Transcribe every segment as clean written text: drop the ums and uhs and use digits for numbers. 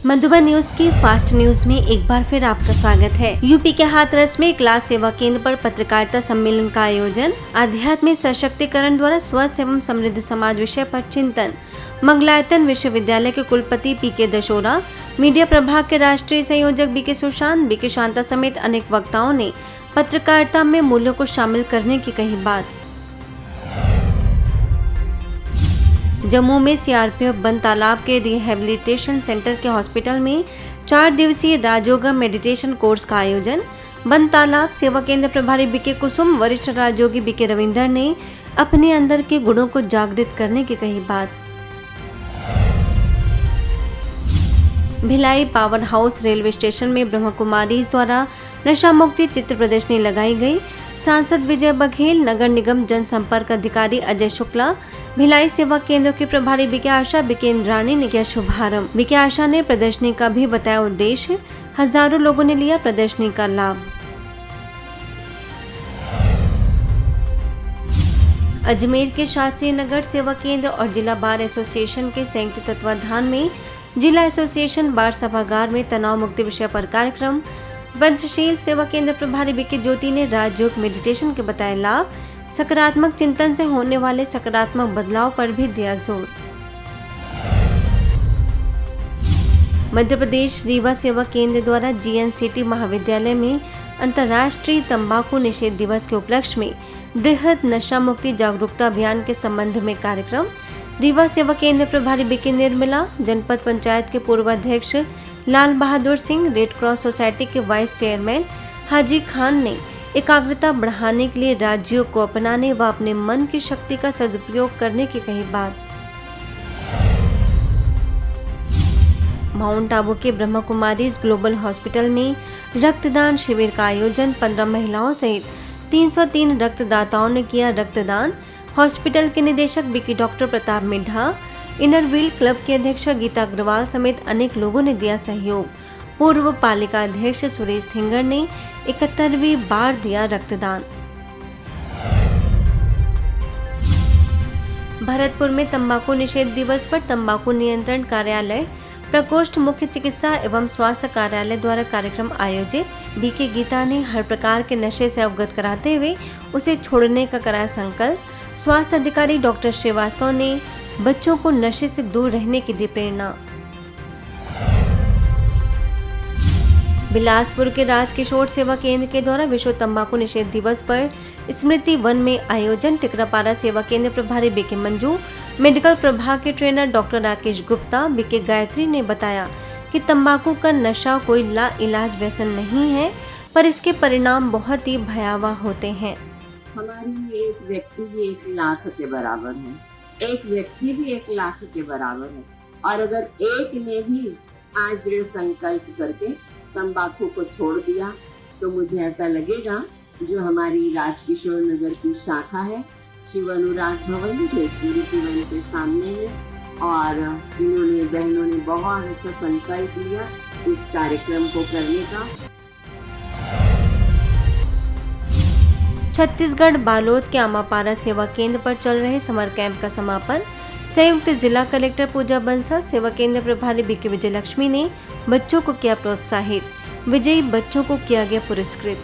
Madhuban news की fast news में एक बार फिर आपका स्वागत है। यूपी के हाथरस में क्लास सेवा केंद्र पर पत्रकारिता सम्मेलन का आयोजन, आध्यात्मिक सशक्तिकरण द्वारा स्वस्थ एवं समृद्ध समाज विषय पर चिंतन। मंगलायतन विश्वविद्यालय के कुलपति पी.के. दशोरा, मीडिया प्रभाग के राष्ट्रीय संयोजक बी.के. सुशांत, बी.के. शांता समेत अनेक वक्ताओं ने पत्रकारिता में मूल्यों को शामिल करने की कही बात। जम्मू में सीआरपीएफ बंद तालाब के रिहैबिलिटेशन सेंटर के हॉस्पिटल में 4 दिवसीय राजयोगा मेडिटेशन कोर्स का आयोजन। बंद तालाब सेवा केंद्र प्रभारी बी.के. कुसुम, वरिष्ठ राजयोगी बी.के. रविंदर ने अपने अंदर के गुणों को जागृत करने की कही बात। Bhilai power house railway station में ब्रह्म कुमारीज द्वारा नशा मुक्ति चित्र प्रदर्शनी लगाई गई। सांसद विजय बघेल, नगर निगम जनसंपर्क अधिकारी अजय शुक्ला, भिलाई सेवा केंद्र के प्रभारी बी.के. आशा, बी.के. इंद्राणी ने किया शुभारंभ। बी.के. आशा ने प्रदर्शनी का भी बताया उद्देश्य। हजारों लोगों ने लिया प्रदर्शनी का लाभ। अजमेर के शास्त्री नगर सेवा केंद्र और जिला बार एसोसिएशन के संयुक्त तत्वाधान में जिला एसोसिएशन बार सभागार में तनाव मुक्ति विषय पर कार्यक्रम। पंचशील सेवा केंद्र प्रभारी बी.के. ज्योति ने राजयोग मेडिटेशन के बताए लाभ। सकारात्मक चिंतन से होने वाले सकारात्मक बदलाव पर भी दिया जोर। मध्य प्रदेश रीवा सेवा केंद्र द्वारा जीएनसीटी महाविद्यालय में अंतर्राष्ट्रीय तंबाकू निषेध दिवस के उपलक्ष्य में बृहद नशा मुक्ति जागरूकता अभियान के संबंध में कार्यक्रम। रीवा सेवा केंद्र प्रभारी बी.के. निर्मला, जनपद पंचायत के पूर्व अध्यक्ष Lal Bahadur Singh, red cross society के वाइस चेयरमैन हाजी खान ने एकाग्रता बढ़ाने के लिए राज्यों को अपनाने व अपने मन की शक्ति का सदुपयोग करने की कही बात। माउंट आबू के ब्रह्म कुमारीज ग्लोबल हॉस्पिटल में रक्तदान शिविर का आयोजन। 15 महिलाओं सहित 303 रक्तदाताओं ने किया रक्तदान। हॉस्पिटल के निदेशक BK. Doctor Pratap Middha, inner wheel club के अध्यक्ष गीता अग्रवाल समेत अनेक लोगों ने दिया सहयोग। पूर्व पालिका अध्यक्ष सुरेश थिंगर ने 71वीं बार दिया रक्तदान। भरतपुर में तंबाकू निषेध दिवस पर तंबाकू नियंत्रण कार्यालय, प्रकोष्ठ, मुख्य चिकित्सा एवं स्वास्थ्य कार्यालय द्वारा कार्यक्रम आयोजित। बी.के. गीता ने हर प्रकार के नशे से अवगत कराते हुए उसे छोड़ने का कराया संकल्प। स्वास्थ्य अधिकारी डॉक्टर श्रीवास्तव ने बच्चों को नशे से दूर रहने की दी प्रेरणा। बिलासपुर के राज किशोर सेवा केंद्र के द्वारा विश्व तंबाकू निषेध दिवस पर स्मृति वन में आयोजन। टिकरापारा सेवा केंद्र प्रभारी बी.के. मंजू, मेडिकल प्रभाग के trainer doctor Rakesh Gupta, BK. Gayatri ने बताया कि तंबाकू का नशा कोई लाइलाज व्यसन नहीं है, पर इसके परिणाम बहुत ही भयावह होते हैं। हमारी एक व्यक्ति भी 1 लाख के बराबर है, एक व्यक्ति भी 1 लाख के बराबर है। और अगर एक ने भी आज दृढ़ संकल्प करके तंबाकू को छोड़ दिया तो मुझे ऐसा लगेगा जो हमारी राजकिशोर नगर की शाखा है, शिव अनुराग भवन, जो स्मृति वन के सामने है, और इन्होंने बहनों ने बहुत अच्छा संकल्प लिया इस कार्यक्रम को करने का। छत्तीसगढ़ बालोद के आमापारा सेवा केंद्र पर चल रहे समर कैंप का समापन। संयुक्त जिला कलेक्टर पूजा बंसल, सेवा केंद्र प्रभारी बी.के. विजयलक्ष्मी ने बच्चों को किया प्रोत्साहित। विजयी बच्चों को किया गया पुरस्कृत।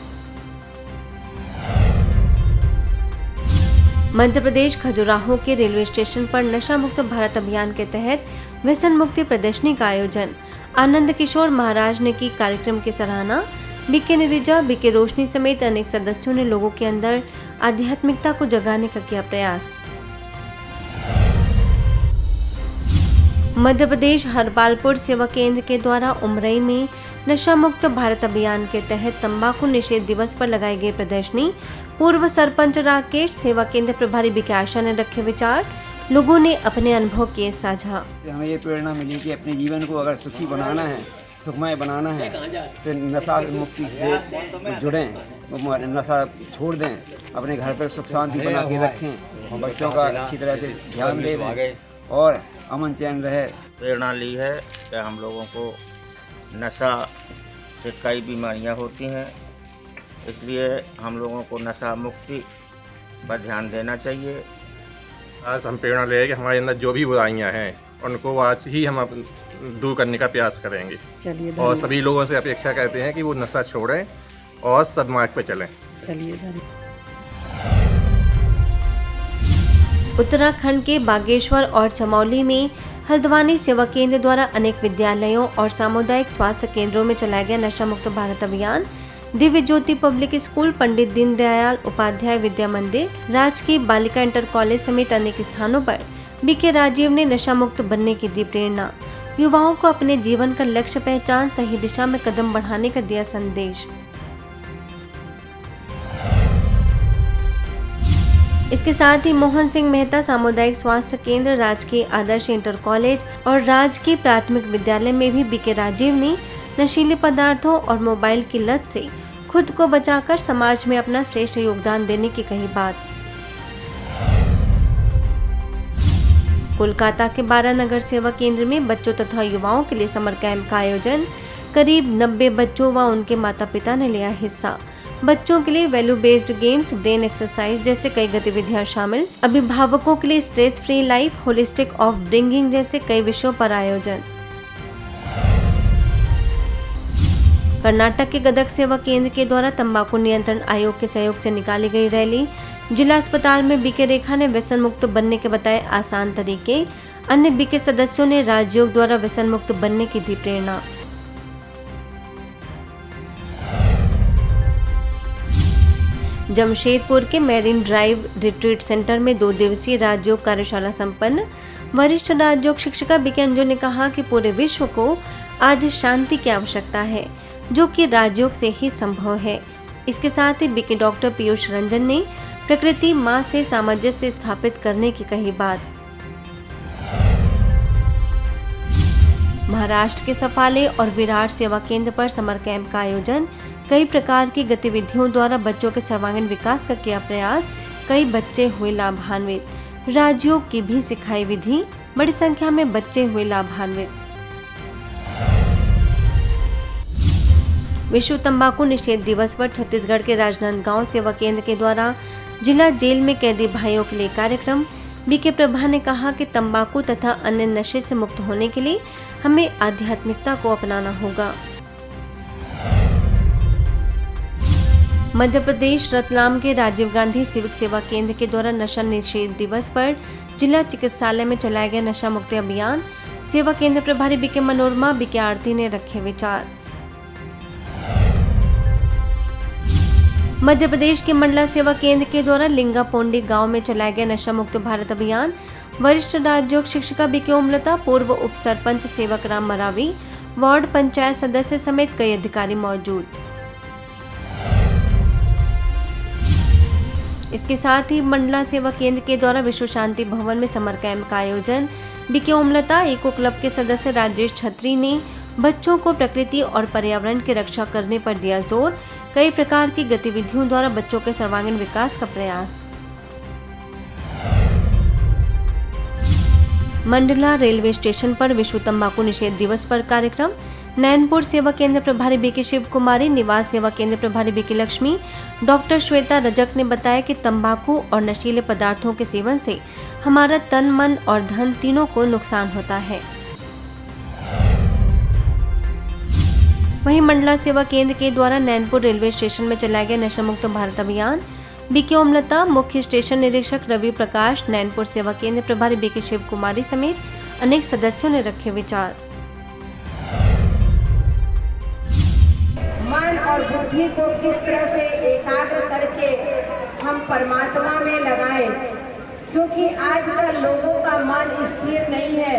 मध्य प्रदेश खजुराहो के रेलवे स्टेशन पर नशा मुक्त भारत अभियान के तहत व्यसन मुक्ति प्रदर्शनी का आयोजन। आनंद किशोर महाराज ने की कार्यक्रम की सराहना। बी.के. निरिजा, बी.के. रोशनी समेत अनेक सदस्यों ने लोगों के अंदर आध्यात्मिकता को जगाने का किया प्रयास। मध्य प्रदेश हरपालपुर सेवा केंद्र के द्वारा उमरई में नशा मुक्त भारत अभियान के तहत तंबाकू निषेध दिवस पर लगाई गई प्रदर्शनी। पूर्व सरपंच राकेश, सेवा केंद्र प्रभारी बी.के. आशा ने रखे विचार। लोगों ने अपने अनुभव किए साझा। हमें ये प्रेरणा मिली कि अपने जीवन को अगर सुखी बनाना है, सुखमय बनाना है, तो नशा मुक्ति से जुड़ें, नशा छोड़ दें, अपने घर पर सुख शांति बना के रखें, बच्चों का अच्छी तरह से ध्यान दें और अमन चैन रहे। प्रेरणा ली है कि हम लोगों को नशा से कई बीमारियां होती हैं, इसलिए हम लोगों को नशा मुक्ति पर ध्यान देना चाहिए। आज हम प्रेरणा ले कि हमारे अंदर जो भी बुराइयां हैं उनको आज ही हम दूर करने का प्रयास करेंगे। चलिए और धन्यवाद। सभी लोगों से अपेक्षा करते हैं कि वो नशा छोड़ें और सद्मार्ग पर चलें। चलिए धन्यवाद। उत्तराखंड के बागेश्वर और चमौली में हल्द्वानी सेवा केंद्र द्वारा अनेक विद्यालयों और सामुदायिक स्वास्थ्य केंद्रों में चलाया गया नशा मुक्त भारत अभियान, दिव्य ज्योति पब्लिक स्कूल, पंडित दीनदयाल उपाध्याय विद्या मंदिर, राजकीय बालिका इंटर कॉलेज समेत अनेक स्थानों पर बीके राजीव ने नशा मुक्त बनने की दी प्रेरणा। युवाओं को अपने जीवन का लक्ष्य पहचान सही दिशा में कदम बढ़ाने का दिया संदेश। इसके साथ ही मोहन सिंह मेहता सामुदायिक स्वास्थ्य केंद्र, राजकीय आदर्श इंटर कॉलेज और राजकीय प्राथमिक विद्यालय में भी बीके राजीव ने नशीले पदार्थों और मोबाइल की लत से खुद को बचाकर समाज में अपना श्रेष्ठ योगदान देने की कही बात। कोलकाता के 12 नगर सेवा केंद्र में बच्चों तथा युवाओं के लिए समर कैंप का आयोजन, करीब 90 बच्चों व उनके माता पिता ने लिया हिस्सा। बच्चों के लिए value based games, brain exercise जैसे कई गतिविधियां शामिल, अभिभावकों के लिए stress free life, holistic of bringing जैसे कई विषयों पर आयोजन। कर्नाटक के गदग सेवा केंद्र के द्वारा तंबाकू नियंत्रण आयोग के सहयोग से निकाली गई रैली, जिला अस्पताल में बीके रेखा ने व्यसन मुक्त बनने के बताए आसान तरीके। अन्य बीके सदस्यों ने राजयोग द्वारा व्यसन मुक्त बनने की दी प्रेरणा। जमशेदपुर के मैरीन ड्राइव रिट्रीट सेंटर में 2 दिवसीय राजयोग कार्यशाला संपन्न। वरिष्ठ राजयोग शिक्षिका बीके अंजू ने कहा कि पूरे विश्व को आज शांति की आवश्यकता है, जो कि राजयोग से ही संभव है। इसके साथ ही बीके डॉक्टर पीयूष रंजन ने प्रकृति माँ से सामंजस्य स्थापित करने की कही बात। महाराष्ट्र के सफाले और विराट सेवा केंद्र पर समर कैंप का आयोजन, कई प्रकार की गतिविधियों द्वारा बच्चों के सर्वांगीण विकास का किया प्रयास, कई बच्चे हुए लाभान्वित। राजयोग की भी सिखाई विधि, बड़ी संख्या में बच्चे हुए लाभान्वित। विश्व तंबाकू निषेध दिवस पर छत्तीसगढ़ के राजनांदगांव सेवा केंद्र के द्वारा जिला जेल में कैदी भाइयों के लिए कार्यक्रम। बीके प्रभा ने कहा कि तंबाकू तथा अन्य नशे से मुक्त होने के लिए हमें आध्यात्मिकता को अपनाना होगा। मध्य प्रदेश रतलाम के राजीव गांधी सिविक सेवा केंद्र के द्वारा नशा निषेध दिवस पर जिला चिकित्सालय में चलाया गया नशा मुक्ति अभियान। सेवा केंद्र प्रभारी बीके मनोरमा, बीके आरती ने रखे विचार। मध्य प्रदेश के मंडला सेवा केंद्र के द्वारा लिंगापोंडी गांव में चलाया गया नशा मुक्त भारत अभियान। वरिष्ठ राजयोग शिक्षिका बीके ओमलता, पूर्व उप सरपंच सेवक राम मरावी, वार्ड पंचायत सदस्य समेत कई अधिकारी मौजूद। इसके साथ ही मंडला सेवा केंद्र के द्वारा विश्व शांति भवन में समर कैंप का आयोजन। बीके ओमलता इको क्लब के सदस्य राजेश छत्री ने बच्चों को प्रकृति और पर्यावरण की रक्षा करने पर दिया जोर, कई प्रकार की गतिविधियों द्वारा बच्चों के सर्वांगीण विकास का प्रयास। मंडला रेलवे स्टेशन पर विश्व तंबाकू निषेध दिवस पर कार्यक्रम। नैनपुर सेवा केंद्र प्रभारी बीके शिव कुमारी, निवास सेवा केंद्र प्रभारी बीके लक्ष्मी, डॉक्टर श्वेता रजक ने बताया कि तंबाकू और नशीले पदार्थों के सेवन से हमारा तन, मन और धन तीनों को नुकसान होता है। वहीं मंडला सेवा केंद्र के द्वारा नैनपुर रेलवे स्टेशन में चलाया गया नशा मुक्त भारत अभियान। बीके ओमलता, मुख्य स्टेशन निरीक्षक रवि प्रकाश, नैनपुर सेवा केंद्र प्रभारी बीके शिव कुमारी समेत अनेक सदस्यों ने रखे विचार। मन और बुद्धि को किस तरह से एकाग्र करके हम परमात्मा में लगाएं, क्योंकि आजकल लोगों का मन स्थिर नहीं है,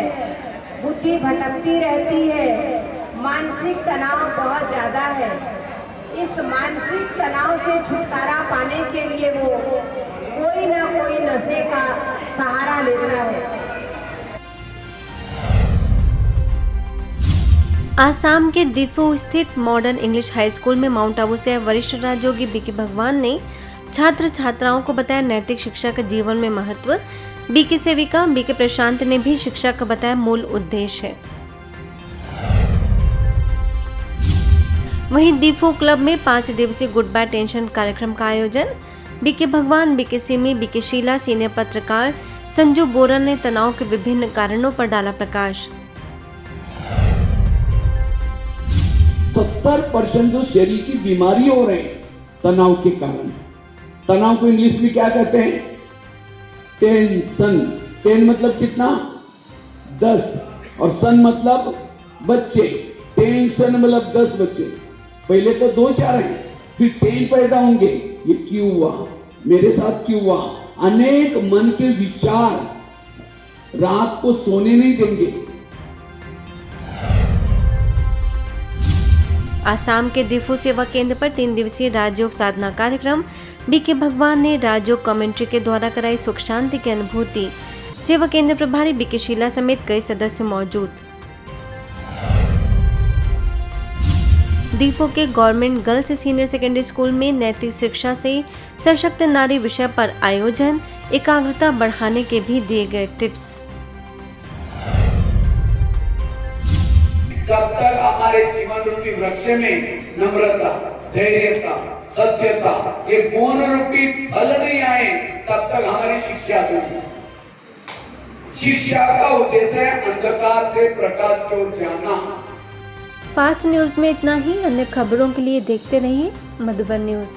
बुद्धि भटकती रहती है, मानसिक तनाव बहुत ज़्यादा है। इस मानसिक तनाव से छुटकारा पाने के लिए वो कोई ना कोई नशे का सहारा लेना है। आसाम के दिफू स्थित मॉडर्न इंग्लिश हाई स्कूल में माउंट आबू से वरिष्ठ राजयोगी बीके भगवान ने छात्र छात्राओं को बताया नैतिक शिक्षा का जीवन में महत्व। बीके सेविका बीके प्रशांत ने भी शिक्षा का बताया मूल उद्देश्य। वहीं दीफू क्लब में 5 दिवसीय गुड बाय टेंशन कार्यक्रम का आयोजन। BK Bhagwan, BK Simi, BK Sheela, senior पत्रकार संजू बोरा ने तनाव के विभिन्न कारणों पर डाला प्रकाश। 70% जो शरीर की बीमारी हो रहे हैं तनाव के कारण। तनाव को इंग्लिश में क्या कहते हैं? टेंशन। टेन मतलब कितना? 10 और सन मतलब बच्चे। टेंशन मतलब 10 बच्चे। पहले तो 2-4 हैं, फिर 10 पैदा होंगे। ये क्यों हुआ? मेरे साथ क्यों हुआ? अनेक मन के विचार रात को सोने नहीं देंगे। आसाम के दिफू सेवा केंद्र पर 3 दिवसीय राजयोग साधना कार्यक्रम। बीके भगवान ने राजयोग कमेंट्री के द्वारा कराई सुख शांति की अनुभूति। सेवा केंद्र प्रभारी बीके शीला समेत कई सदस्य मौजूद। दीफू के government girls senior secondary school में नैतिक शिक्षा से सशक्त नारी विषय पर आयोजन। एकाग्रता बढ़ाने के भी दिए गए टिप्स। जब तक हमारे जीवन रूपी वृक्ष में नम्रता, धैर्यता, सत्यता ये गुण रूपी फल नहीं आए, तब तक हमारी शिक्षा अधूरी। शिक्षा का उद्देश्य है अंधकार से प्रकाश की ओर जाना। फास्ट न्यूज में इतना ही। अन्य खबरों के लिए देखते रहिए मधुबन न्यूज।